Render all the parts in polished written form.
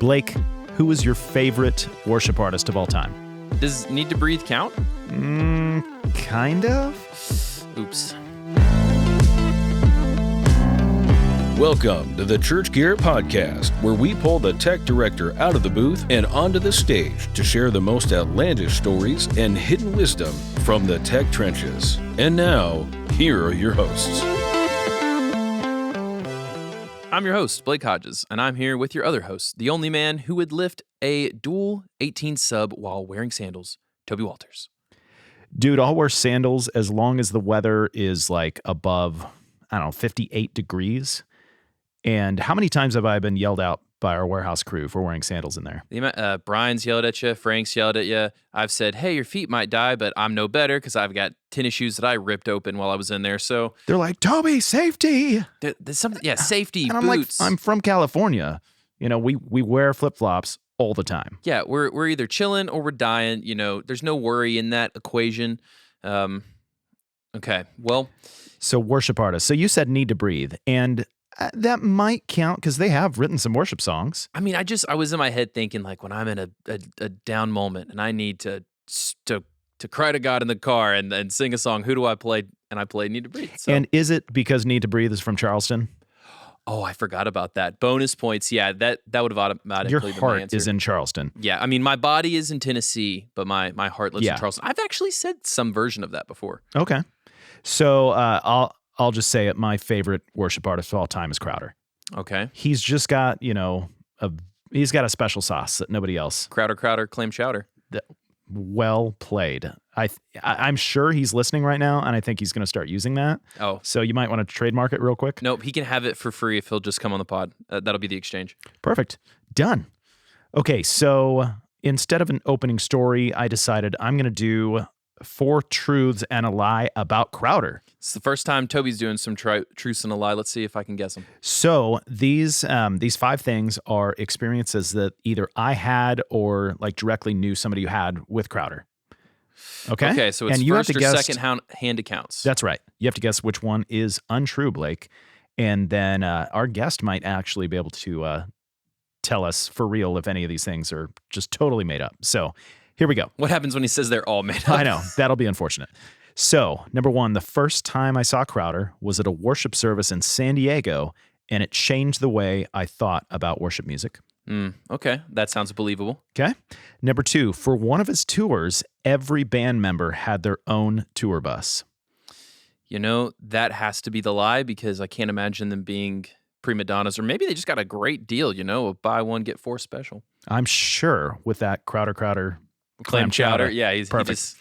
Blake, who is your favorite worship artist of all time? Does Need to Breathe count? Kind of. Oops. Welcome to the Church Gear Podcast, where we pull the tech director out of the booth and onto the stage to share the most outlandish stories and hidden wisdom from the tech trenches. And now, here are your hosts. I'm your host, Blake Hodges, and I'm here with your other host, the only man who would lift a dual 18 sub while wearing sandals, Toby Walters. Dude, I'll wear sandals as long as the weather is like above, 58 degrees. And how many times have I been yelled out by our warehouse crew for wearing sandals in there? Brian's yelled at you. Frank's yelled at you. I've said, hey, your feet might die, but I'm no better because I've got tennis shoes that I ripped open while I was in there. So they're like, Toby, safety. There's something, safety, and I'm boots. I'm from California. You know, we wear flip-flops all the time. Yeah, we're either chilling or we're dying. You know, there's no worry in that equation. Okay, well. So worship artists. So you said Need to Breathe, and that might count because they have written some worship songs. I mean, I was in my head thinking like when I'm in a down moment and I need to cry to God in the car and sing a song, who do I play? And I play Need to Breathe. So. And is it because Need to Breathe is from Charleston? Oh, I forgot about that. Bonus points. Yeah, that would have automatically Your been my heart answer. is in Charleston. Yeah, I mean, my body is in Tennessee, but my heart lives in Charleston. I've actually said some version of that before. Okay. So I'll just say it. My favorite worship artist of all time is Crowder. Okay. He's just got, he's got a special sauce that nobody else. Crowder, clam chowder. Well played. I'm sure he's listening right now, and I think he's going to start using that. Oh. So you might want to trademark it real quick. Nope, he can have it for free if he'll just come on the pod. That'll be the exchange. Perfect. Done. Okay, so instead of an opening story, I decided I'm going to do 4 truths and a lie about Crowder. It's the first time Toby's doing some truths and a lie. Let's see if I can guess them. So these 5 things are experiences that either I had or like directly knew somebody who had with Crowder. Okay. Okay, so it's and you first have to or guess, second hand accounts. That's right. You have to guess which one is untrue, Blake. And then our guest might actually be able to tell us for real if any of these things are just totally made up. So here we go. What happens when he says they're all made up? I know. That'll be unfortunate. So, number 1, the first time I saw Crowder was at a worship service in San Diego, and it changed the way I thought about worship music. Okay. That sounds believable. Okay. Number 2, for one of his tours, every band member had their own tour bus. You know, that has to be the lie because I can't imagine them being prima donnas, or maybe they just got a great deal, a buy one, get 4 special. I'm sure with that Crowder Clam chowder. Yeah, he's perfect.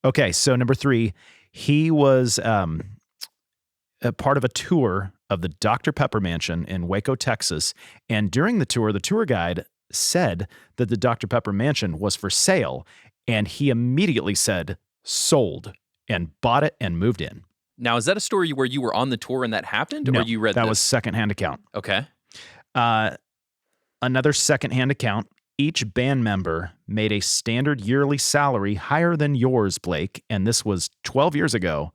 Okay, so number 3, he was a part of a tour of the Dr. Pepper Mansion in Waco, Texas. And during the tour guide said that the Dr. Pepper Mansion was for sale. And he immediately said, sold, and bought it and moved in. Now, is that a story where you were on the tour and that happened? No, or you read that this? was secondhand account. Okay. Another secondhand account. Each band member made a standard yearly salary higher than yours, Blake, and this was 12 years ago,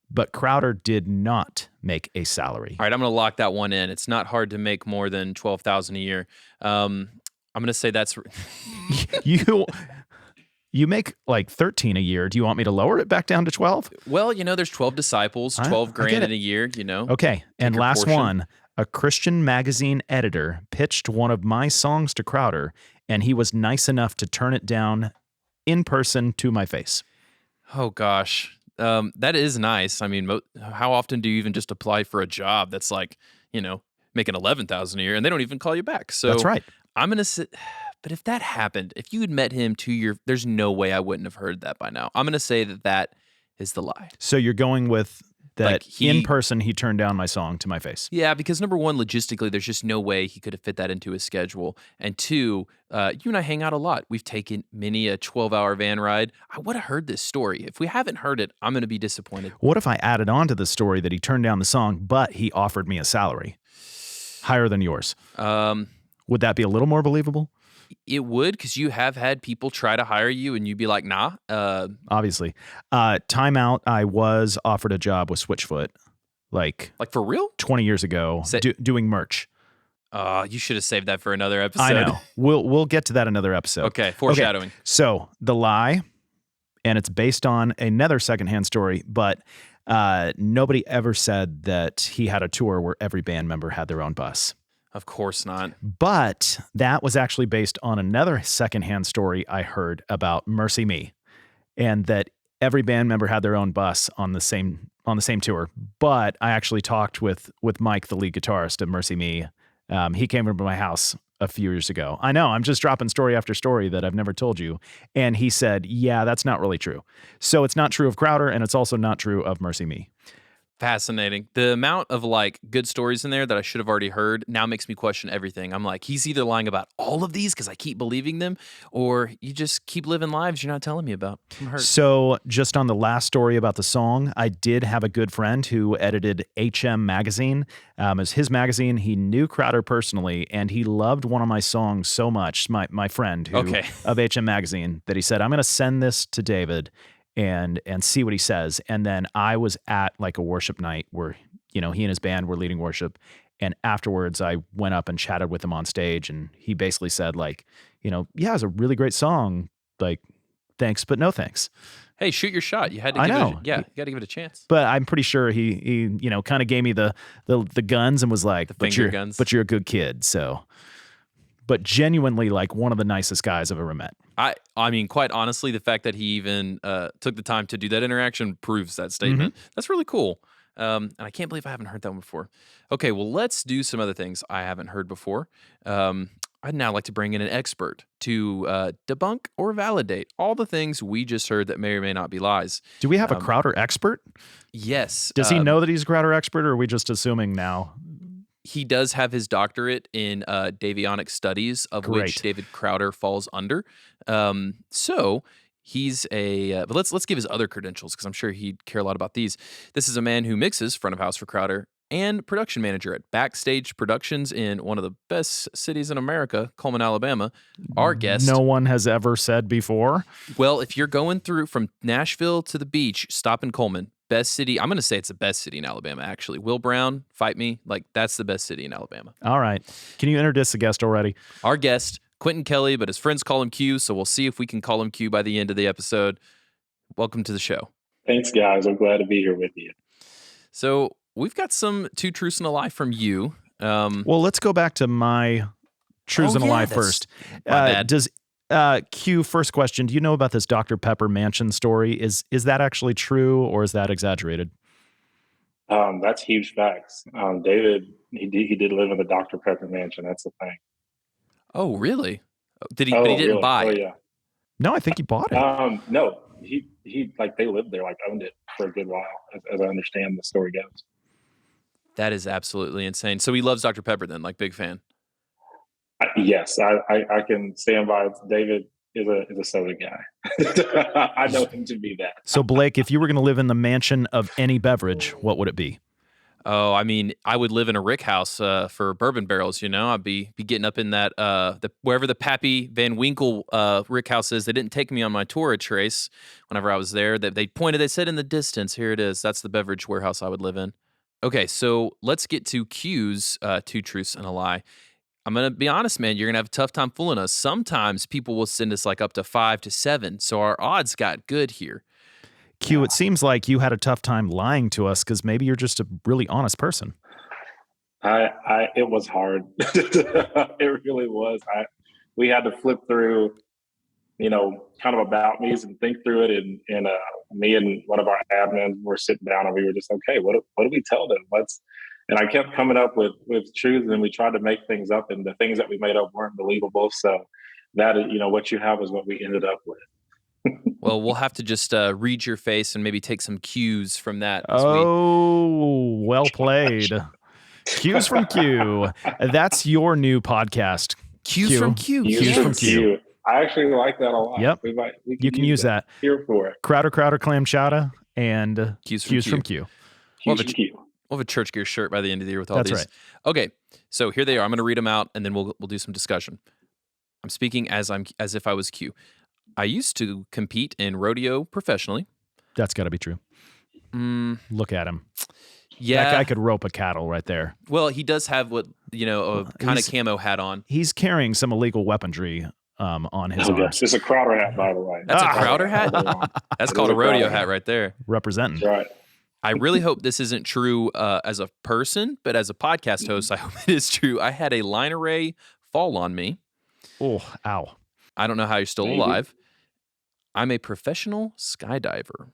but Crowder did not make a salary. All right, I'm going to lock that one in. It's not hard to make more than $12,000 a year. I'm going to say that's... You make like 13 a year. Do you want me to lower it back down to 12? Well, there's 12 disciples, 12 grand in a year, Okay, and last one. A Christian magazine editor pitched one of my songs to Crowder, and he was nice enough to turn it down in person to my face. Oh, gosh. That is nice. I mean, how often do you even just apply for a job that's like, making $11,000 a year, and they don't even call you back? So that's right. I'm going to say, but if that happened, if you had met him 2 years, there's no way I wouldn't have heard that by now. I'm going to say that is the lie. So you're going with that like in person, he turned down my song to my face. Yeah, because number 1, logistically, there's just no way he could have fit that into his schedule. And 2, you and I hang out a lot. We've taken many a 12-hour van ride. I would have heard this story. If we haven't heard it, I'm going to be disappointed. What if I added on to the story that he turned down the song, but he offered me a salary higher than yours? Would that be a little more believable? It would, because you have had people try to hire you and you'd be like, nah. Obviously. Time out, I was offered a job with Switchfoot, like for real? 20 years ago, doing merch. You should have saved that for another episode. I know. We'll get to that another episode. Okay, foreshadowing. Okay, so The Lie, and it's based on another secondhand story, but nobody ever said that he had a tour where every band member had their own bus. Of course not. But that was actually based on another secondhand story I heard about Mercy Me, and that every band member had their own bus on the same tour. But I actually talked with Mike, the lead guitarist of Mercy Me. He came over to my house a few years ago. I know, I'm just dropping story after story that I've never told you. And he said, yeah, that's not really true. So it's not true of Crowder, and it's also not true of Mercy Me. Fascinating. The amount of like good stories in there that I should have already heard now makes me question everything. I'm like, he's either lying about all of these because I keep believing them, or you just keep living lives you're not telling me about. I'm hurt. So just on the last story about the song, I did have a good friend who edited HM Magazine. As his magazine, he knew Crowder personally, and he loved one of my songs so much, my friend of HM Magazine, that he said, I'm going to send this to David and see what he says. And then I was at like a worship night where, he and his band were leading worship. And afterwards I went up and chatted with him on stage, and he basically said like, yeah, it's a really great song. Like, thanks, but no thanks. Hey, shoot your shot. You had to give it you got to give it a chance. But I'm pretty sure he kind of gave me the guns and was like, but you're a good kid. So, but genuinely like one of the nicest guys I've ever met. I mean, quite honestly, the fact that he even took the time to do that interaction proves that statement. Mm-hmm. That's really cool. And I can't believe I haven't heard that one before. Okay, well, let's do some other things I haven't heard before. I'd now like to bring in an expert to debunk or validate all the things we just heard that may or may not be lies. Do we have a Crowder expert? Yes. Does he know that he's a Crowder expert, or are we just assuming now? He does have his doctorate in Davionic studies, of which David Crowder falls under. So he's but let's give his other credentials, because I'm sure he'd care a lot about these. This is a man who mixes front of house for Crowder and production manager at Backstage Productions in one of the best cities in America, Coleman, Alabama. Our guest. No one has ever said before. Well, if you're going through from Nashville to the beach, stop in Coleman. Best city. I'm going to say it's the best city in Alabama, actually. Will Brown, fight me. Like, that's the best city in Alabama. All right. Can you introduce the guest already? Our guest, Quinton Kelley, but his friends call him Q, so we'll see if we can call him Q by the end of the episode. Welcome to the show. Thanks, guys. I'm glad to be here with you. So we've got some two truths and a lie from you. Well, let's go back to my truths and a lie first. My bad. Q, first question, do you know about this Dr. Pepper mansion story? Is that actually true, or is that exaggerated? That's huge facts. David, he did live in the Dr. Pepper mansion. That's the thing. Oh, really? Did he? But he didn't really? buy it. Oh, yeah. No, I think he bought it. No, he like they lived there, like owned it for a good while, as I understand the story goes. That is absolutely insane. So he loves Dr. Pepper then, like big fan. Yes, I can stand by it. David is a soda guy. I know him to be that. So Blake, if you were going to live in the mansion of any beverage, what would it be? Oh, I mean, I would live in a rick house for bourbon barrels. I'd be getting up in that wherever the Pappy Van Winkle rick house is. They didn't take me on my tour at Trace whenever I was there. They pointed. They said in the distance, here it is. That's the beverage warehouse I would live in. Okay, so let's get to Q's two truths and a lie. I'm going to be honest, man, you're going to have a tough time fooling us. Sometimes people will send us like up to 5 to 7, so our odds got good here. Q, it seems like you had a tough time lying to us because maybe you're just a really honest person. It was hard. It really was. We had to flip through, kind of about me's and think through it. And me and one of our admins were sitting down and we were just, okay, what do we tell them? And I kept coming up with truths, and we tried to make things up, and the things that we made up weren't believable. So that, what you have is what we ended up with. Well, we'll have to just read your face and maybe take some cues from that. Well played. Cues from Q. That's your new podcast. Cues from Q. Cues from Q. I actually like that a lot. Yep. You can use that. Here for it. Crowder, clam chowder, and Cues from Q. We'll have a Church Gear shirt by the end of the year with all That's these. Right. Okay, so here they are. I'm going to read them out, and then we'll do some discussion. I'm speaking as if I was Q. I used to compete in rodeo professionally. That's got to be true. Look at him. Yeah. That guy could rope a cattle right there. Well, he does have a kind of camo hat on. He's carrying some illegal weaponry on his Oh, arms. yes. It's a Crowder hat, by the way. That's a Crowder hat? That's called a rodeo hat right there. Representing. That's right. I really hope this isn't true as a person, but as a podcast host, I hope it is true. I had a line array fall on me. Oh, ow. I don't know how you're still alive. I'm a professional skydiver.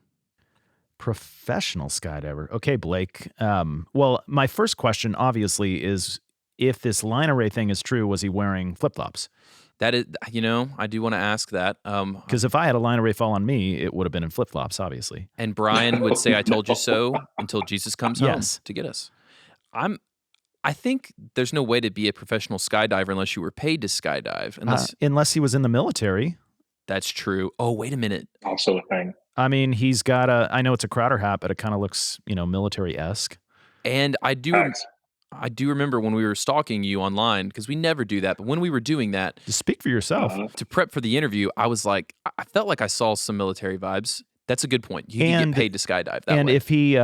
Professional skydiver. Okay, Blake. Well, my first question, obviously, is if this line array thing is true, was he wearing flip-flops? That is, I do want to ask that. Because if I had a line array fall on me, it would have been in flip-flops, obviously. And Brian would say, I told you so until Jesus comes home to get us. I think there's no way to be a professional skydiver unless you were paid to skydive. Unless he was in the military. That's true. Oh, wait a minute. Also a thing. I mean, he's got I know it's a Crowder hat, but it kind of looks, military-esque. And I do remember when we were stalking you online, because we never do that, but when we were doing that. Just speak for yourself. To prep for the interview, I was like, I felt like I saw some military vibes. That's a good point. You can get paid to skydive that way. And if he,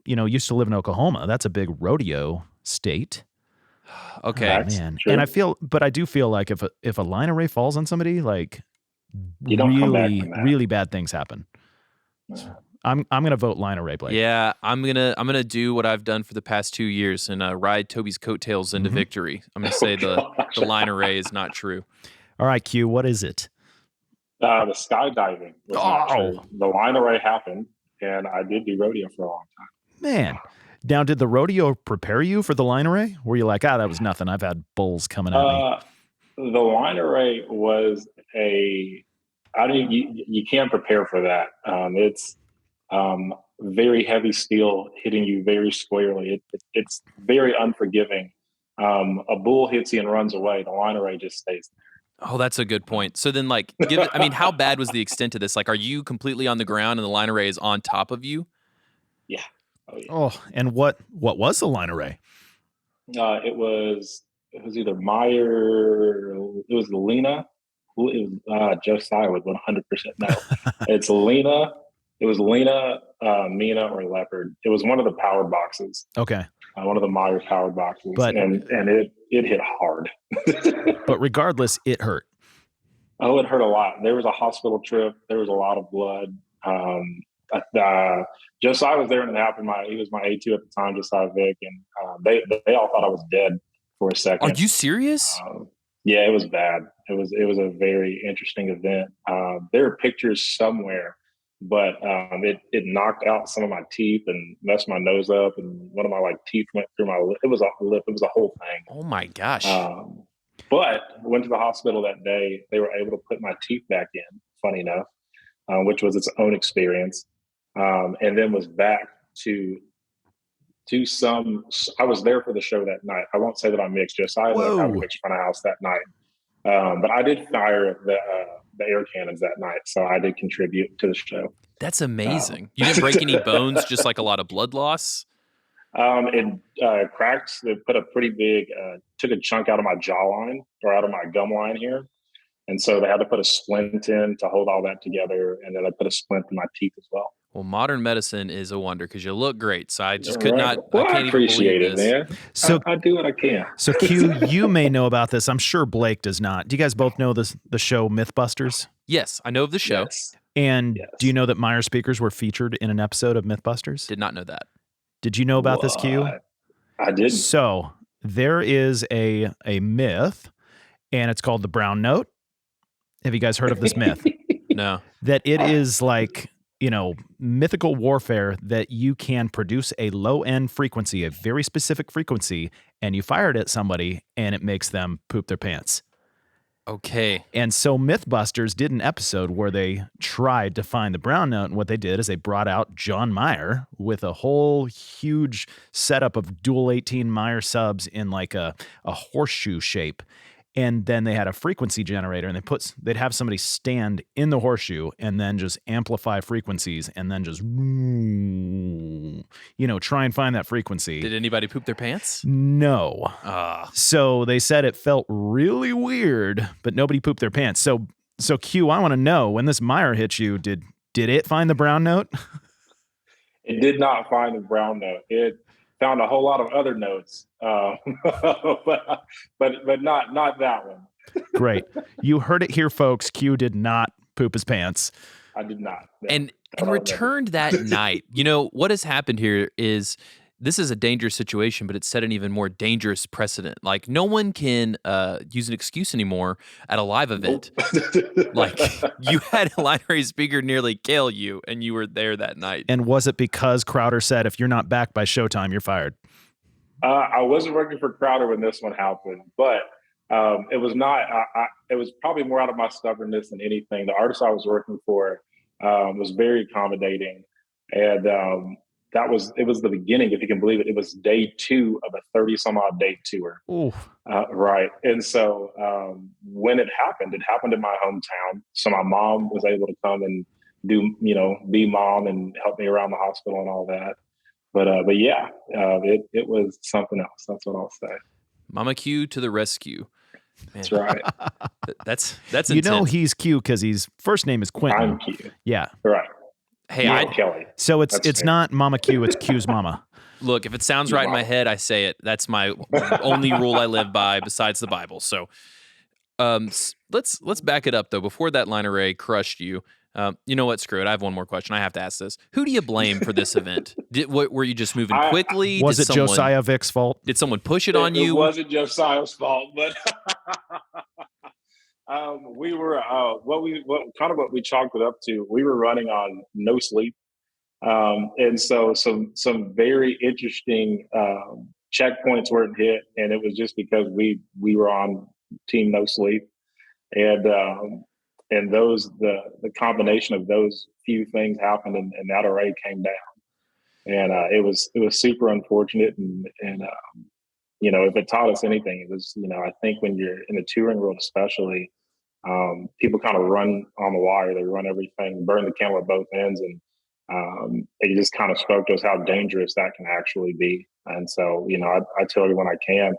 used to live in Oklahoma, that's a big rodeo state. Okay. Oh, man. And I do feel like if a line array falls on somebody, like you don't come back from that. Really bad things happen. So I'm gonna vote line array, Blake. Yeah, I'm gonna do what I've done for the past 2 years and ride Toby's coattails into victory. I'm gonna say the line array is not true. All right, Q, what is it? The skydiving was not true. The line array happened, and I did do rodeo for a long time. Man. Now, did the rodeo prepare you for the line array? Were you like, that was nothing. I've had bulls coming at me. The line array was you can't prepare for that. It's very heavy steel hitting you very squarely. It's very unforgiving. A bull hits you and runs away. The line array just stays there. Oh, that's a good point. So then, how bad was the extent of this? Like, are you completely on the ground and the line array is on top of you? Yeah. Oh, yeah. Oh, and what was the line array? It was either Meyer. It was Lena. It was Josiah would 100% know. It's Lena. It was Lena, Mina, or Leopard. It was one of the powered boxes. Okay. One of the Meyer powered boxes, and it hit hard. But regardless, it hurt. Oh, it hurt a lot. There was a hospital trip. There was a lot of blood. Josiah was there when it happened. He was my A2 at the time, Josiah Vick, and they all thought I was dead for a second. Are you serious? Yeah, it was bad. It was a very interesting event. There are pictures somewhere, but it knocked out some of my teeth and messed my nose up, and one of my teeth went through my lip. It was a whole thing. Oh my gosh! But I went to the hospital that day. They were able to put my teeth back in. Funny enough, which was its own experience. And then was back to I was there for the show that night. I won't say that I mixed. Josiah mixed front of house that night. But I did fire the air cannons that night. So I did contribute to the show. That's amazing. You didn't break any bones, just like a lot of blood loss? It cracked. They put a pretty big, took a chunk out of my jawline or out of my gum line here. And so they had to put a splint in to hold all that together. And then they put a splint in my teeth as well. Well, modern medicine is a wonder because you look great. So I just could right. not. Well, I can't appreciate even believe it, this. man. So I do what I can. So Q, you may know about this. I'm sure Blake does not. Do you guys both know the show Mythbusters? Yes, I know of the show. Yes. And do you know that Meyer speakers were featured in an episode of Mythbusters? Did not know that. Did you know about this, Q? I didn't. So there is a myth, and it's called the brown note. Have you guys heard of this myth? No. That it is like, mythical warfare that you can produce a low-end frequency, a very specific frequency, and you fire it at somebody, and it makes them poop their pants. Okay. And so Mythbusters did an episode where they tried to find the brown note, and what they did is they brought out John Meyer with a whole huge setup of dual 18 Meyer subs in like a horseshoe shape. And then they had a frequency generator, and they'd have somebody stand in the horseshoe and then just amplify frequencies and then just, try and find that frequency. Did anybody poop their pants? No. So they said it felt really weird, but nobody pooped their pants. So Q, I want to know, when this Meyer hit you, did it find the brown note? It did not find the brown note. found a whole lot of other notes, but not that one. Great. You heard it here, folks. Q did not poop his pants. I did not. No. And returned that night. You know, what has happened here is this is a dangerous situation, but it's set an even more dangerous precedent. Like, no one can use an excuse anymore at a live event. Nope. Like, you had a line rate speaker nearly kill you, and you were there that night. And was it because Crowder said, if you're not back by showtime, you're fired? I wasn't working for Crowder when this one happened, but it was not. It was probably more out of my stubbornness than anything. The artist I was working for was very accommodating, and it was the beginning, if you can believe it. It was day 2 of a 30-some-odd day tour. Right. And so when it happened in my hometown. So my mom was able to come and be mom and help me around the hospital and all that. But yeah, it was something else. That's what I'll say. Mama Q to the rescue. Man. That's right. That's you intense. know he's Q because his first name is Quinton. I'm Q. Yeah. Right. Hey, Kelley. So it's That's fair. not Mama Q, it's Q's mama. Look, if it sounds right in my head, I say it. That's my only rule I live by besides the Bible. So let's back it up, though. Before that line array crushed you, you know what? Screw it. I have one more question. I have to ask this. Who do you blame for this event? Were you just moving quickly? Was it Josiah Vick's fault? Did someone push it on you? It wasn't Josiah's fault, but we were what we chalked it up to. We were running on no sleep, and so some very interesting checkpoints weren't hit, and it was just because we were on team no sleep, and the combination of those few things happened, and that array came down, and it was super unfortunate, and if it taught us anything, it was I think when you're in the touring world especially. People kind of run on the wire. They run everything, burn the candle at both ends. And it just kind of spoke to us how dangerous that can actually be. And so, I tell everyone I can,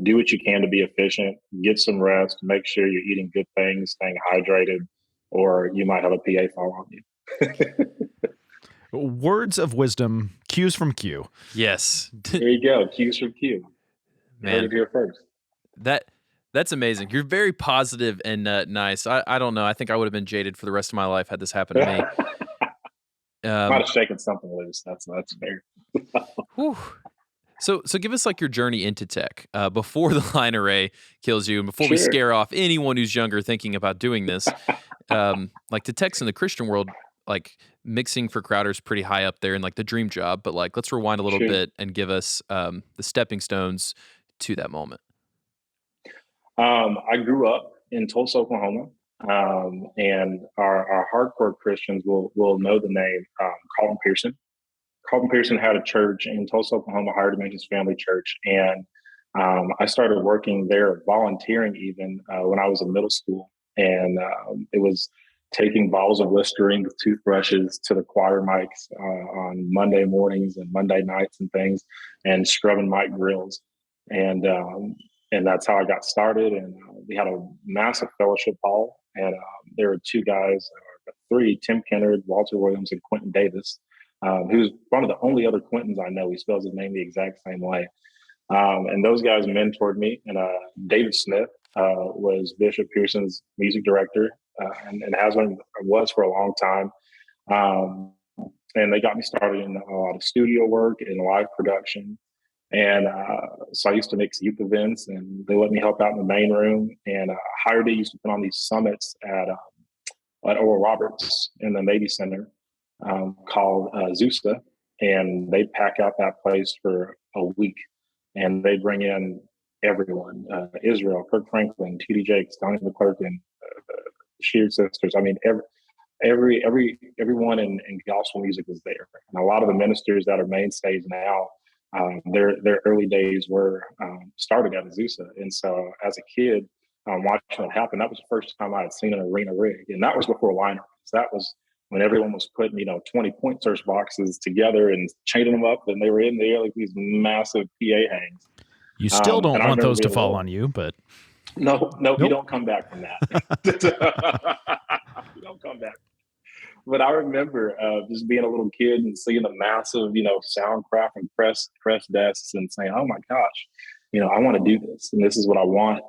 do what you can to be efficient, get some rest, make sure you're eating good things, staying hydrated, or you might have a PA fall on you. Words of wisdom, cues from Q. Yes. There you go. Cues from Q. Man. Heard it here first. That's amazing. You're very positive and nice. I don't know. I think I would have been jaded for the rest of my life had this happened to me. Might have shaken something loose. That's fair. So give us like your journey into tech before the line array kills you, and before we scare off anyone who's younger thinking about doing this. Like the techs in the Christian world, like mixing for Crowder's pretty high up there and like the dream job. But like, let's rewind a little bit and give us the stepping stones to that moment. I grew up in Tulsa, Oklahoma, and our hardcore Christians will know the name Quinton Pearson. Quinton Pearson had a church in Tulsa, Oklahoma, hired him in his family church, and I started working there, volunteering even when I was in middle school, and it was taking bottles of Listerine with toothbrushes to the choir mics on Monday mornings and Monday nights and things, and scrubbing mic grills, and that's how I got started. And we had a massive fellowship hall. And there were three, Tim Kennard, Walter Williams, and Quinton Davis, who's one of the only other Quintons I know. He spells his name the exact same way. And those guys mentored me. And David Smith was Bishop Pearson's music director and was for a long time. And they got me started in a lot of studio work and live production. And so I used to mix youth events, and they let me help out in the main room. And Higher Day used to put on these summits at Oral Roberts in the Navy Center called Zusa. And they'd pack out that place for a week, and they'd bring in everyone, Israel, Kirk Franklin, T.D. Jakes, Donnie McClurkin, Sheared Sisters. I mean, everyone in gospel music was there. And a lot of the ministers that are mainstays now, their early days were started at Azusa. And so as a kid, watching it happen, that was the first time I had seen an arena rig. And that was before line arrays. That was when everyone was putting, 20 point search boxes together and chaining them up, and they were in the air like these massive PA hangs. You still don't want those to fall on you, but no, you don't come back from that. You don't come back. but I remember just being a little kid and seeing the massive, Soundcraft and press desks and saying, "Oh my gosh, I want to do this, and this is what I want."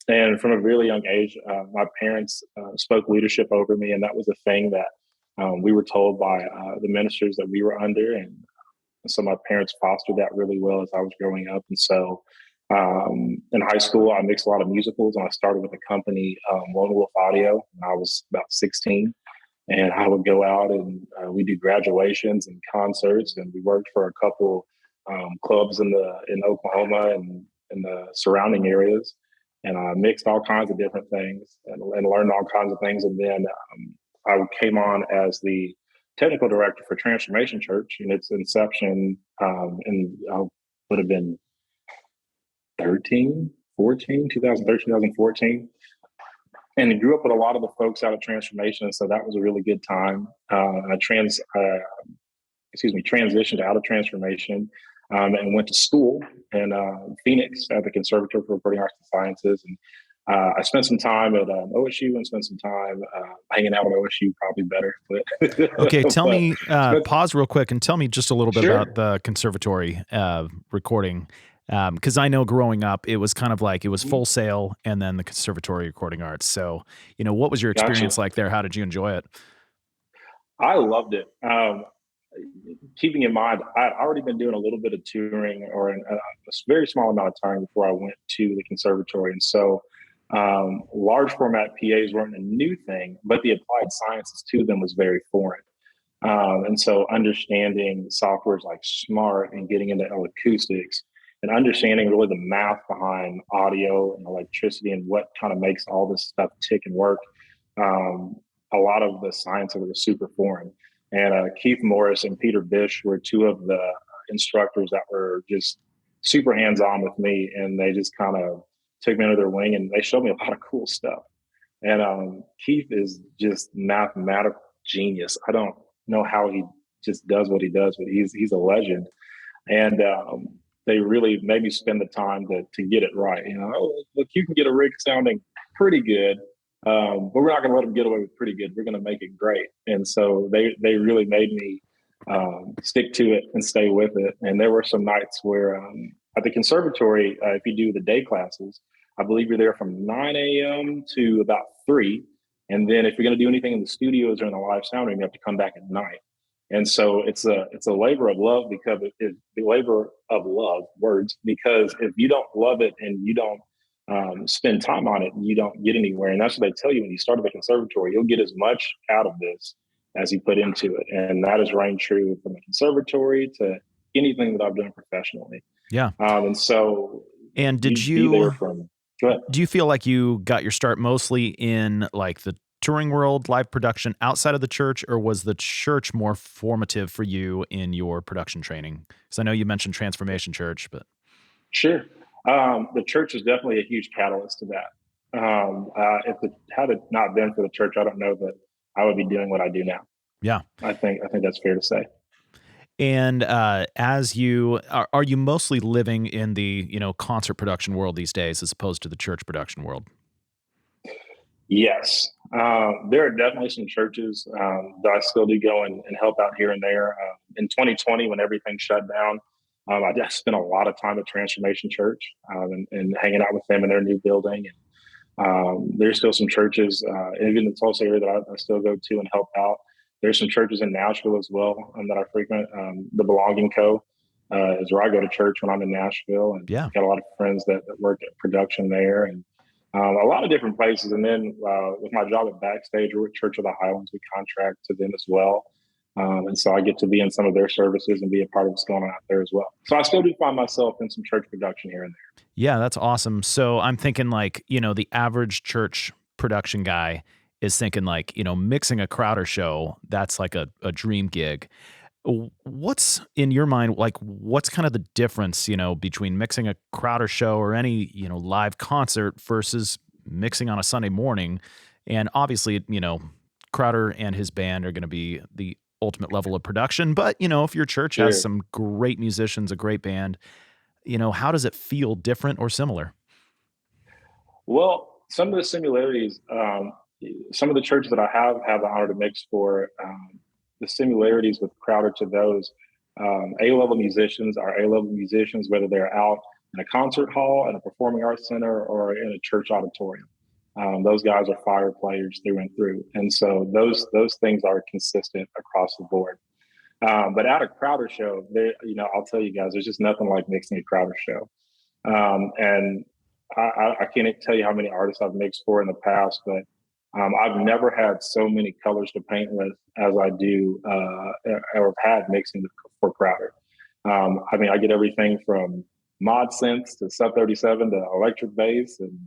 And from a really young age, my parents spoke leadership over me, and that was a thing that we were told by the ministers that we were under, and so my parents fostered that really well as I was growing up. And so in high school, I mixed a lot of musicals, and I started with a company, Lone Wolf Audio, when I was about 16. And I would go out and we do graduations and concerts, and we worked for a couple clubs in Oklahoma and in the surrounding areas. And I mixed all kinds of different things and learned all kinds of things. And then I came on as the technical director for Transformation Church in its inception, and I would have been 2013, 2014. And I grew up with a lot of the folks out of Transformation, so that was a really good time. I transitioned out of Transformation and went to school in Phoenix at the Conservatory for Reporting Arts and Sciences. And I spent some time at OSU and spent some time hanging out at OSU, probably better. But Okay, tell me, pause real quick and tell me just a little bit Sure. about the conservatory recording. Because I know growing up, it was kind of like it was Full Sail and then the Conservatory Recording Arts. So, what was your experience Gotcha. like there? How did you enjoy it? I loved it. Keeping in mind, I'd already been doing a little bit of touring or a very small amount of time before I went to the conservatory. And so large format PAs weren't a new thing, but the applied sciences to them was very foreign. And so understanding softwares like Smart and getting into acoustics and understanding really the math behind audio and electricity and what kind of makes all this stuff tick and work. A lot of the science of it was super foreign. And Keith Morris and Peter Bish were two of the instructors that were just super hands-on with me. And they just kind of took me under their wing and they showed me a lot of cool stuff. And Keith is just mathematical genius. I don't know how he just does what he does, but he's a legend. And they really made me spend the time to get it right. Look, you can get a rig sounding pretty good, but we're not going to let them get away with pretty good. We're going to make it great. And so they really made me stick to it and stay with it. And there were some nights where at the conservatory, if you do the day classes, I believe you're there from 9 a.m. to about 3. And then if you're going to do anything in the studios or in the live sound room, you have to come back at night. And so it's a labor of love because it's the labor of love words, because if you don't love it and you don't spend time on it, you don't get anywhere. And that's what they tell you when you start at the conservatory, you'll get as much out of this as you put into it. And that has rang true from the conservatory to anything that I've done professionally. Yeah. And did be there from, go ahead. Do you feel like you got your start mostly in like the touring world, live production outside of the church, or was the church more formative for you in your production training? Because I know you mentioned Transformation Church, but Sure. The church is definitely a huge catalyst to that. If it had it not been for the church, I don't know that I would be doing what I do now. yeah. I think that's fair to say. And as you are you mostly living in the concert production world these days as opposed to the church production world? Yes, there are definitely some churches that I still do go and help out here and there. In 2020, when everything shut down, I just spent a lot of time at Transformation Church and hanging out with them in their new building. And there's still some churches, even in the Tulsa area, that I still go to and help out. There's some churches in Nashville as well that I frequent. The Belonging Co. Is where I go to church when I'm in Nashville, and Yeah. got a lot of friends that work at production there, and a lot of different places. And then with my job at Backstage, we're with Church of the Highlands. We contract to them as well. And so I get to be in some of their services and be a part of what's going on out there as well. So I still do find myself in some church production here and there. Yeah, that's awesome. So I'm thinking like, the average church production guy is thinking like, mixing a Crowder show, that's like a dream gig. What's in your mind, like what's kind of the difference, between mixing a Crowder show or any, live concert versus mixing on a Sunday morning? And obviously, Crowder and his band are going to be the ultimate level of production. But, if your church has Sure. some great musicians, a great band, how does it feel different or similar? Well, some of the similarities, some of the churches that I have the honor to mix for, the similarities with Crowder to those A-level musicians are A-level musicians, whether they're out in a concert hall, in a performing arts center, or in a church auditorium. Those guys are fire players through and through. And so those things are consistent across the board. But at a Crowder show, I'll tell you guys, there's just nothing like mixing a Crowder show. And I can't tell you how many artists I've mixed for in the past, but I've never had so many colors to paint with as I do, or have had mixing for Crowder. I mean, I get everything from mod synths to sub 37 to electric bass, and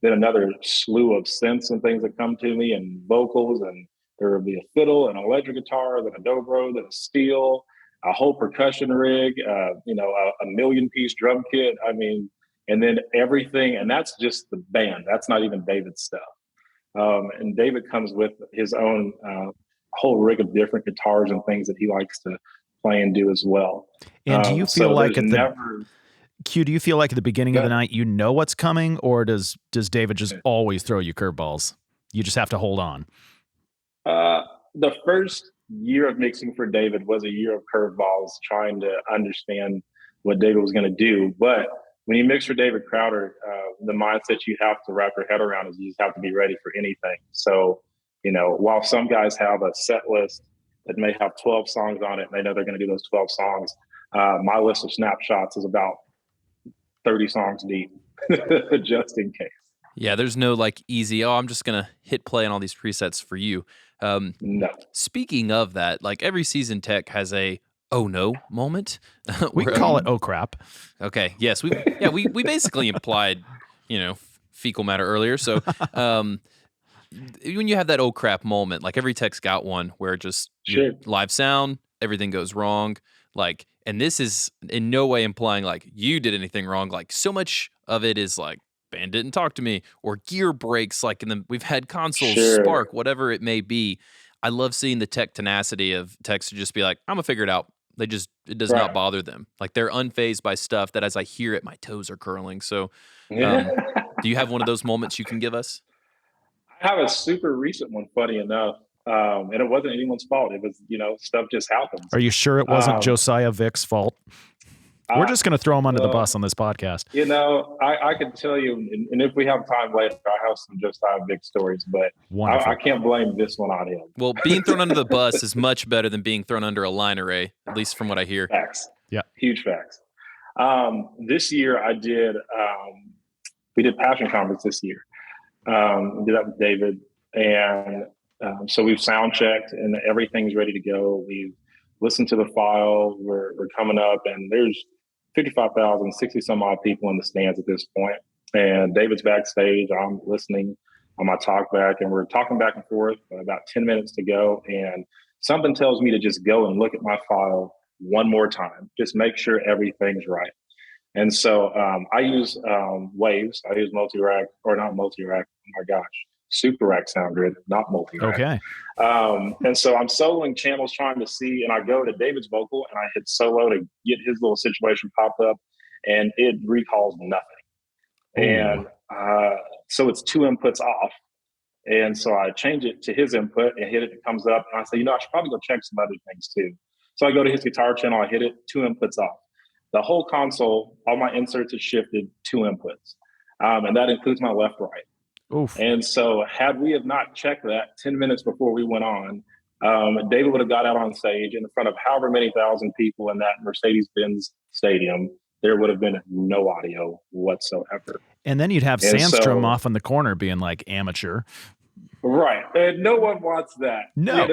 then another slew of synths and things that come to me, and vocals, and there will be a fiddle, an electric guitar, then a dobro, then a steel, a whole percussion rig, a million-piece drum kit. I mean, and then everything, and that's just the band. That's not even David's stuff. And David comes with his own whole rig of different guitars and things that he likes to play and do as well. And do you feel like Q, do you feel like at the beginning of the night you know what's coming, or does David just always throw you curveballs? You just have to hold on. The first year of mixing for David was a year of curveballs, trying to understand what David was going to do. But when you mix for David Crowder, the mindset you have to wrap your head around is you just have to be ready for anything. So, while some guys have a set list that may have 12 songs on it, and they know they're going to do those 12 songs, my list of snapshots is about 30 songs deep, just in case. Yeah, there's no easy, I'm just going to hit play on all these presets for you. No. Speaking of that, every seasoned tech has a oh no moment. We call it oh crap. Okay. Yes. We basically implied, fecal matter earlier. So when you have that oh crap moment, every tech's got one where just live sound, everything goes wrong. And this is in no way implying you did anything wrong. So much of it is band didn't talk to me, or gear breaks, we've had consoles spark, whatever it may be. I love seeing the tech tenacity of techs to just be I'm gonna figure it out. It does not bother them. They're unfazed by stuff that as I hear it, my toes are curling. So do you have one of those moments you can give us? I have a super recent one, funny enough. And it wasn't anyone's fault. It was, stuff just happens. Are you sure it wasn't Josiah Vick's fault? We're just going to throw him under the bus on this podcast. I can tell you, and if we have time later, I have some Josiah Vick stories, but I can't blame this one on him. Well, being thrown under the bus is much better than being thrown under a line array, at least from what I hear. Facts. Yeah. Huge facts. This year we did Passion Conference this year. We did that with David. And so we've sound checked and everything's ready to go. We've listened to the file. We're coming up, and there's 55,000, 60 some odd people in the stands at this point. And David's backstage. I'm listening on my talk back, and we're talking back and forth. About 10 minutes to go, and something tells me to just go and look at my file one more time. Just make sure everything's right. And so I use Waves. I use multi-rack, or not multi-rack. Oh my gosh, super rack sound grid, not multi-rack. Okay. And so I'm soloing channels, trying to see, and I go to David's vocal and I hit solo to get his little situation popped up, and it recalls nothing. Ooh. And so it's 2 inputs off. And so I change it to his input and hit it. It comes up, and I say, I should probably go check some other things too. So I go to his guitar channel, I hit it, 2 inputs off. The whole console, all my inserts are shifted 2 inputs. And that includes my left, right. Oof. And so had we have not checked that 10 minutes before we went on, David would have got out on stage in front of however many thousand people in that Mercedes-Benz stadium. There would have been no audio whatsoever. And then you'd have Sandstrom off in the corner being amateur. Right. And no one wants that. No.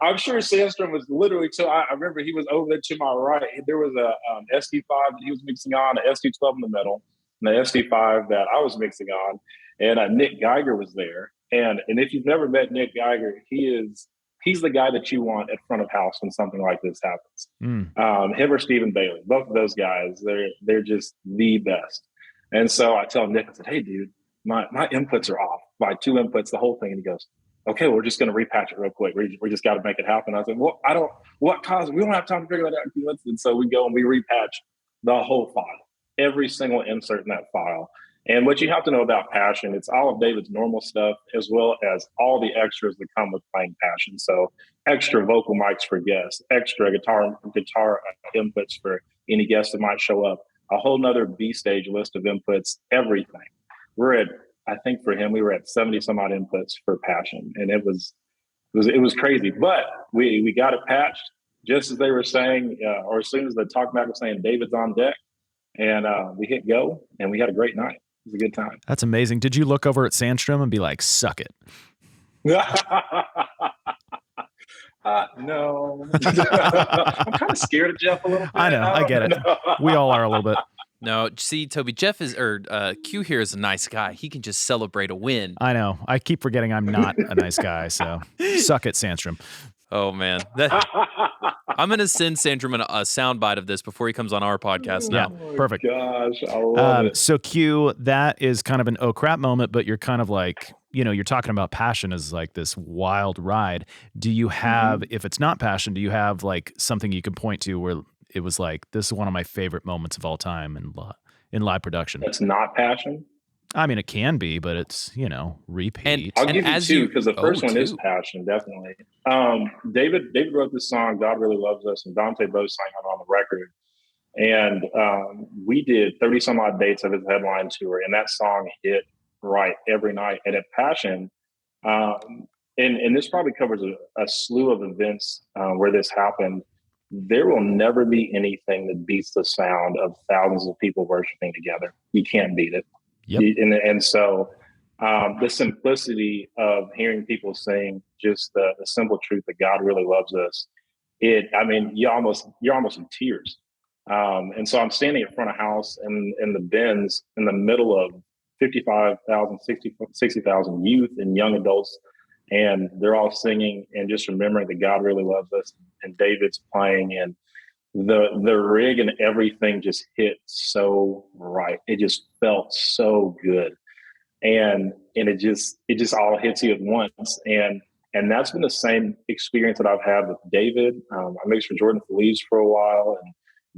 I'm sure Sandstrom was literally, so I remember he was over there to my right. There was a SD5 that he was mixing on, an SD12 in the middle, and the SD5 that I was mixing on. And Nick Geiger was there. And if you've never met Nick Geiger, he's the guy that you want at front of house when something like this happens. Him or Stephen Bailey, both of those guys, they're just the best. And so I tell Nick, I said, hey, dude, my inputs are off by 2 inputs, the whole thing. And he goes, okay, we're just going to repatch it real quick. We just got to make it happen. I said, well, we don't have time to figure that out. And so we go and we repatch the whole file, every single insert in that file. And what you have to know about Passion, it's all of David's normal stuff as well as all the extras that come with playing Passion. So extra vocal mics for guests, extra guitar inputs for any guests that might show up, a whole nother B stage list of inputs, everything. I think for him, we were at 70 some odd inputs for Passion. And it was crazy, but we got it patched just as they were saying, or as soon as the talkback was saying David's on deck, and we hit go, and we had a great night. It was a good time. That's amazing. Did you look over at Sandstrom and be like, "Suck it"? No, I'm kind of scared of Jeff a little bit. I know, I get it. We all are a little bit. No, see, Toby, Q here is a nice guy. He can just celebrate a win. I know. I keep forgetting I'm not a nice guy, so suck it, Sandstrom. Oh, man. I'm going to send Sandstrom a soundbite of this before he comes on our podcast now. Yeah, perfect. Gosh, I love it. So Q, that is kind of an oh crap moment, but you're kind of like, you're talking about Passion as like this wild ride. Do you have, if it's not Passion, do you have like something you can point to where it was like, this is one of my favorite moments of all time in live production? It's not Passion. I mean, it can be, but it's, repeat. And I'll give you two, because the first one is Passion, definitely. David wrote this song, God Really Loves Us, and Dante both sang it on the record. And we did 30 some odd dates of his headline tour, and that song hit right every night. And at Passion, and this probably covers a slew of events where this happened. There will never be anything that beats the sound of thousands of people worshiping together. You can't beat it. Yep. And so the simplicity of hearing people sing just the simple truth that God really loves us, you're almost in tears. And so I'm standing in front of house in the bins in the middle of 55,000, 60,000 youth and young adults. And they're all singing and just remembering that God really loves us, and David's playing, and the rig and everything just hit so right. It just felt so good. And it just all hits you at once. And that's been the same experience that I've had with David. I mixed for Jordan Feliz for a while and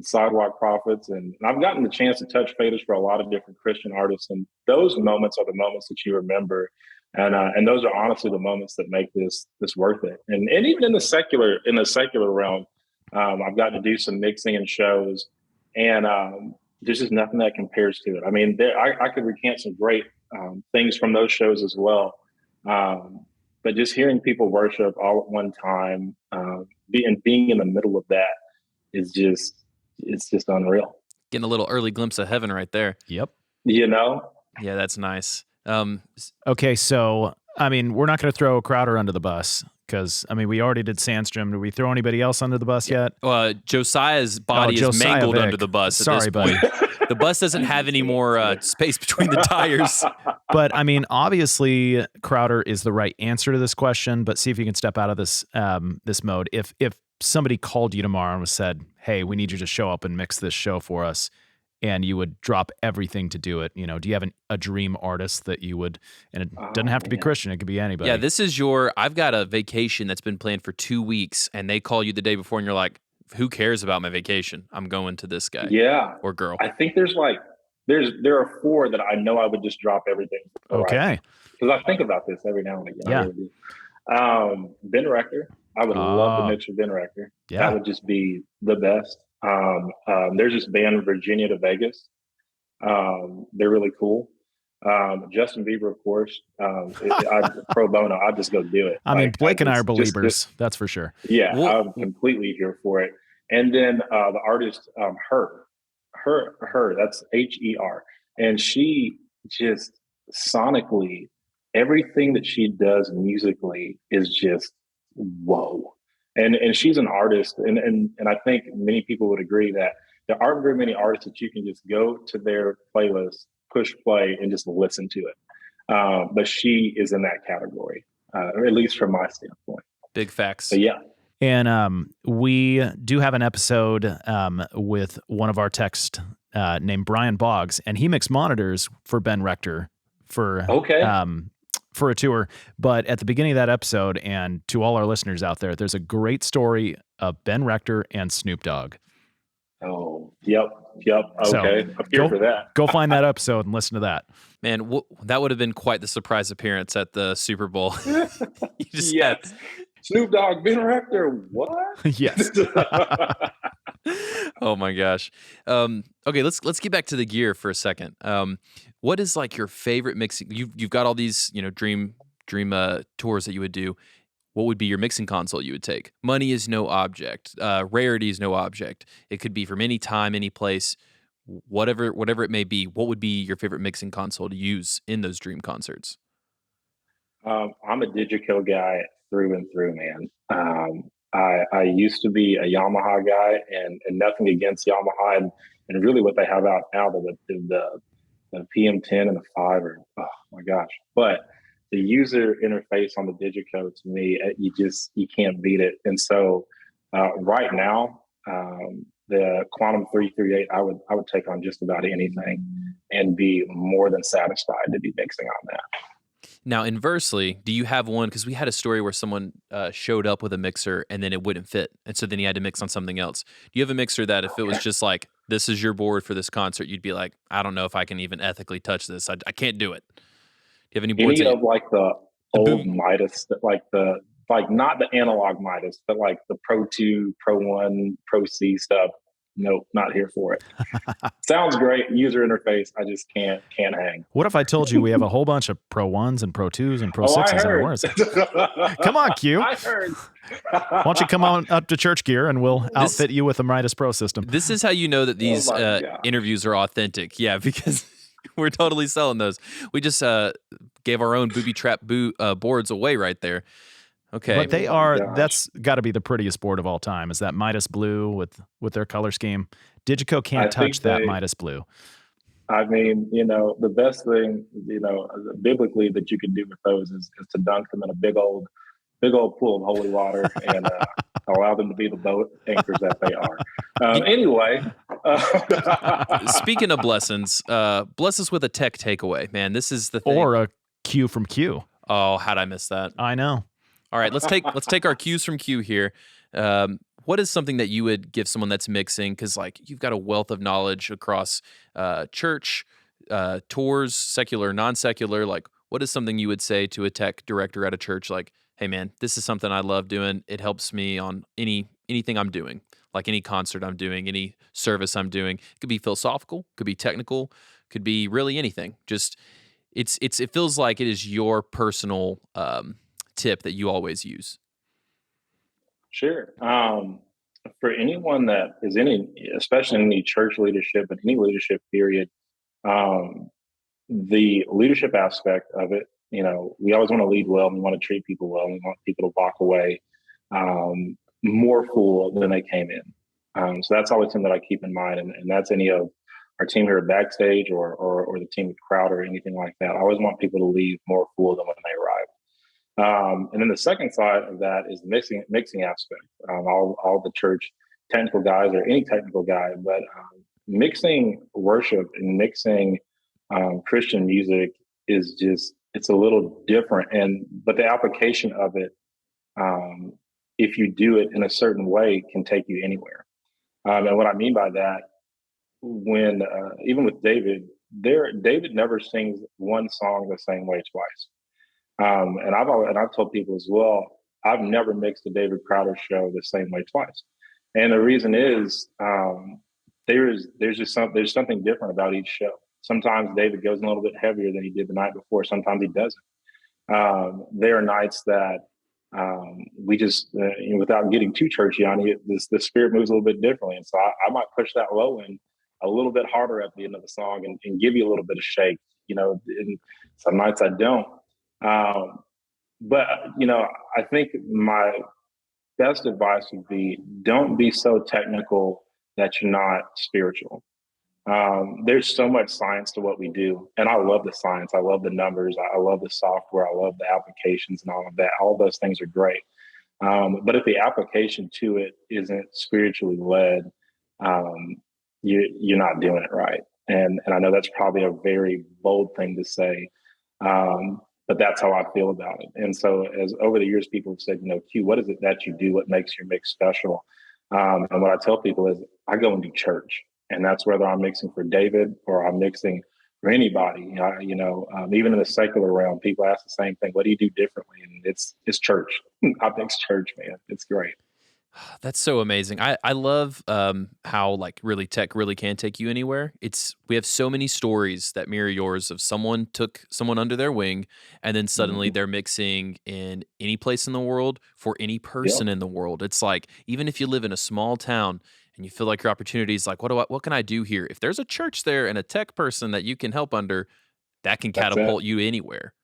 Sidewalk Prophets. And I've gotten the chance to touch faders for a lot of different Christian artists. And those moments are the moments that you remember. And those are honestly the moments that make this worth it. And even in the secular realm, I've gotten to do some mixing and shows, and there's just nothing that compares to it. I mean, I could recant some great things from those shows as well. But just hearing people worship all at one time, being in the middle of that it's just unreal. Getting a little early glimpse of heaven right there. Yep. Yeah, that's nice. Okay, so we're not going to throw Crowder under the bus because we already did Sandstrom. Did we throw anybody else under the bus yet? Josiah's body is mangled Vick. under the bus. Sorry, buddy. The bus doesn't have any more space between the tires. But obviously, Crowder is the right answer to this question. But see if you can step out of this mode. If somebody called you tomorrow and said, "Hey, we need you to show up and mix this show for us," and you would drop everything to do it, do you have a dream artist that you would, and it doesn't have to be Christian, it could be anybody. Yeah, I've got a vacation that's been planned for 2 weeks, and they call you the day before and you're like, who cares about my vacation? I'm going to this guy. Yeah. Or girl. I think there are 4 that I know I would just drop everything. Okay. Because I think about this every now and again. Yeah. Ben Rector. I would love to mix with Ben Rector. Yeah. That would just be the best. There's this band, Virginia to Vegas. They're really cool. Justin Bieber, of course. Pro bono, I'd just go do it. Blake and I are believers, that's for sure. Yeah, I'm completely here for it. And then the artist, her, that's Her. And she just sonically, everything that she does musically is just whoa. And she's an artist, and I think many people would agree that there aren't very many artists that you can just go to their playlist, push play, and just listen to it. But she is in that category, or at least from my standpoint. Big facts. But yeah. And we do have an episode with one of our techs named Brian Boggs, and he mixed monitors for Ben Rector for a tour. But at the beginning of that episode, and to all our listeners out there, there's a great story of Ben Rector and Snoop Dogg. Oh, yep. So Okay, I'm here for that. go find that episode and listen to that. Man, that would have been quite the surprise appearance at the Super Bowl. You just had, Yes. Snoop Dogg, Ben Rector, what? Yes. oh my gosh. Okay, let's get back to the gear for a second. What is like your favorite mixing? You've got all these, dream tours that you would do. What would be your mixing console you would take? Money is no object. Rarity is no object. It could be from any time, any place, whatever it may be. What would be your favorite mixing console to use in those dream concerts? I'm a Digico guy through and through, man. I used to be a Yamaha guy, and nothing against Yamaha, and really what they have out now, the PM10 and the 5 are, oh my gosh. But the user interface on the Digico, to me, you can't beat it. And so right now, the Quantum 338, I would take on just about anything and be more than satisfied to be mixing on that. Now, inversely, do you have one? Because we had a story where someone showed up with a mixer and then it wouldn't fit. And so then he had to mix on something else. Do you have a mixer that if it was just like, this is your board for this concert, you'd be like, I don't know if I can even ethically touch this. I can't do it. Do you have any boards? Any of like the old Midas, like not the analog Midas, but like the Pro 2, Pro 1, Pro C stuff. Nope, not here for it. Sounds great, user interface. I just can't hang. What if I told you we have a whole bunch of Pro 1s and Pro 2s and Pro 6s in our warranty? Come on, Q. I heard. Why don't you come on up to Church Gear and we'll outfit you with a Midas Pro system. This is how you know that these interviews are authentic. Yeah, because we're totally selling those. We just gave our own booby trap boards away right there. Okay. But they are, that's got to be the prettiest board of all time, is that Midas blue with their color scheme. Digico can't touch that Midas blue. I mean, the best thing, biblically that you can do with those is to dunk them in a big old pool of holy water and allow them to be the boat anchors that they are. Anyway. Speaking of blessings, bless us with a tech takeaway, man. This is the thing. Or a Q from Q. Oh, how'd I miss that? I know. All right, let's take our cues from Q here. What is something that you would give someone that's mixing? Because you've got a wealth of knowledge across church, tours, secular, non-secular. What is something you would say to a tech director at a church? Like, hey man, this is something I love doing. It helps me on anything I'm doing, like any concert I'm doing, any service I'm doing. It could be philosophical, could be technical, could be really anything. Just it feels like it is your personal tip that you always use. Sure. For anyone that is especially in any church leadership and any leadership period, the leadership aspect of it, we always want to lead well. And we want to treat people well. And we want people to walk away more full than they came in. So that's always something that I keep in mind. And that's any of our team here at Backstage or the team at Crowd or anything like that. I always want people to leave more full than when they arrive. And then the second side of that is the mixing aspect. All the church technical guys or any technical guy, but mixing worship and mixing Christian music is it's a little different. But the application of it, if you do it in a certain way, can take you anywhere. And what I mean by that, when even with David never sings one song the same way twice. And I've told people as well, I've never mixed a David Crowder show the same way twice. And the reason is there's something different about each show. Sometimes David goes a little bit heavier than he did the night before. Sometimes he doesn't. There are nights that we just, without getting too churchy on you, the spirit moves a little bit differently. And so I might push that low end a little bit harder at the end of the song and give you a little bit of shake. And some nights I don't. But I think my best advice would be, don't be so technical that you're not spiritual. There's so much science to what we do. And I love the science. I love the numbers. I love the software. I love the applications and all of that. All of those things are great. But if the application to it isn't spiritually led, you're not doing it right. And I know that's probably a very bold thing to say. But that's how I feel about it. And so as over the years, people have said, Q, what is it that you do? What makes your mix special? And what I tell people is I go and do church, and that's whether I'm mixing for David or I'm mixing for anybody. Even in the secular realm, people ask the same thing: "What do you do differently?" And it's church. I mix church, man. It's great. That's so amazing. I love how like really tech really can take you anywhere. We have so many stories that mirror yours of someone took someone under their wing and then suddenly they're mixing in any place in the world for any person in the world. It's like even if you live in a small town and you feel like your opportunity is like, what can I do here? If there's a church there and a tech person that you can help under, that can catapult you anywhere.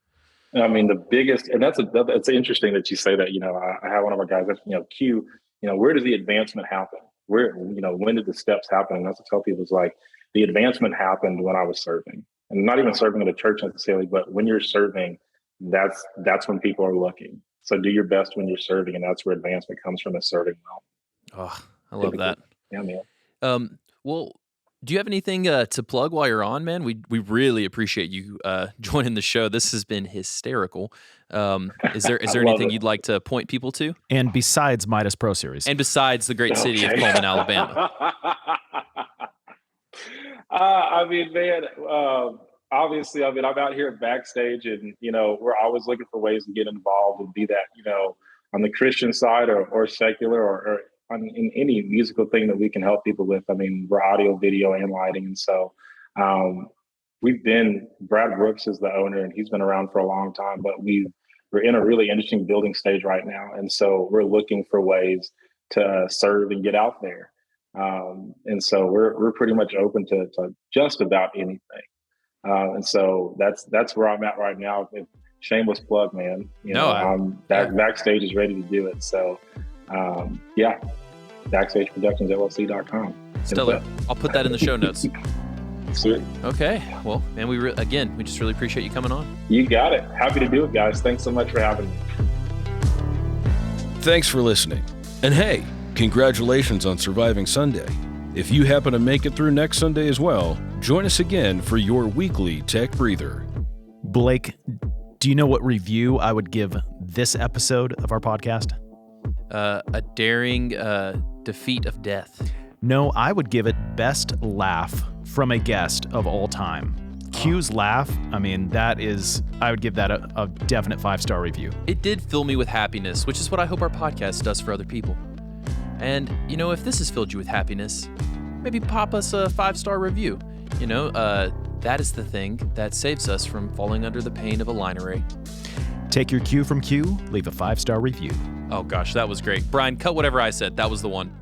I mean, the biggest, and it's interesting that you say that. I have one of our guys that's Q. Where does the advancement happen? When did the steps happen? And that's what I tell people is like the advancement happened when I was serving, and not even serving at a church necessarily, but when you're serving, that's when people are looking. So do your best when you're serving, and that's where advancement comes from, is serving well. Oh, I love that. Yeah, man. Well, do you have anything to plug while you're on, man? We really appreciate you joining the show. This has been hysterical. Is there anything you'd like to point people to? And besides Midas Pro Series. And besides the great city of Coleman, Alabama. I mean, man, obviously, I'm out here at Backstage, and, we're always looking for ways to get involved and be that, on the Christian side or secular or in any musical thing that we can help people with. I mean, we're audio, video, and lighting. And so Brad Brooks is the owner, and he's been around for a long time, but we're in a really interesting building stage right now. And so we're looking for ways to serve and get out there. And so we're pretty much open to just about anything. And so that's where I'm at right now. Shameless plug, man. Backstage is ready to do it. So Backstage Productions LLC.com. Stellar. I'll put that in the show notes. Sweet. Okay. Well, man, we just really appreciate you coming on. You got it. Happy to do it, guys. Thanks so much for having me. Thanks for listening. And hey, congratulations on surviving Sunday. If you happen to make it through next Sunday as well, join us again for your weekly Tech Breather. Blake, do you know what review I would give this episode of our podcast? A daring defeat of death. No, I would give it best laugh from a guest of all time. Q's laugh, I mean, I would give that a definite 5-star review. It did fill me with happiness, which is what I hope our podcast does for other people. And, if this has filled you with happiness, maybe pop us a 5-star review. That is the thing that saves us from falling under the pain of a line array. Take your cue from Q, leave a 5-star review. Oh gosh, that was great. Brian, cut whatever I said. That was the one.